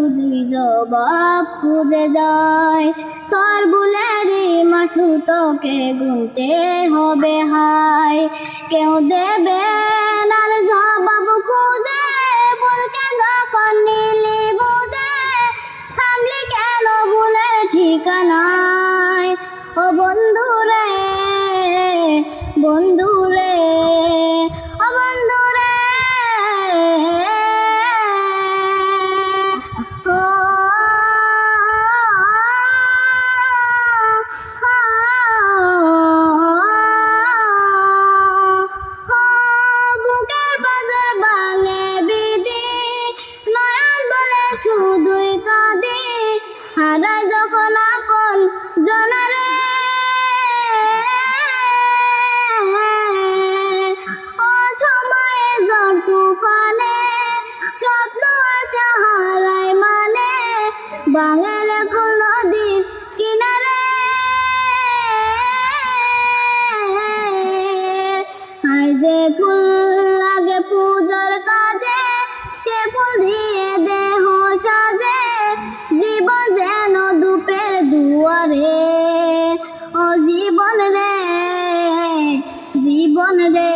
শুধুই জবাব খুঁজে যায়। তোর বুলেরই মাসু তোকে গুনতে হবে হায়, কেউ দেবে না জবাব খুঁজে। ভুলকে যখন নিলি বুঝে, থামলি কেন ভুলের ঠিকানায়? ও বন্ধুরে, বন্ধুরে, ও বন্ধুরে, বুকের বাজার ভাঙে বিধি, নয়ন বলে শুধুই কাঁদি। হারায় যখন আপন জনারে, অসময়ে ঝড় তুফানে স্বপ্ন আশা হারায় মানে। বাঙের এখন নদীর কিনারে, হায় যে ফুল লাগে পূজার কাজে, সে ফুল দিয়ে দেহ সাজে। জীবন যেন ধূপের দুয়ারে, ও জীবন রে, জীবন রে।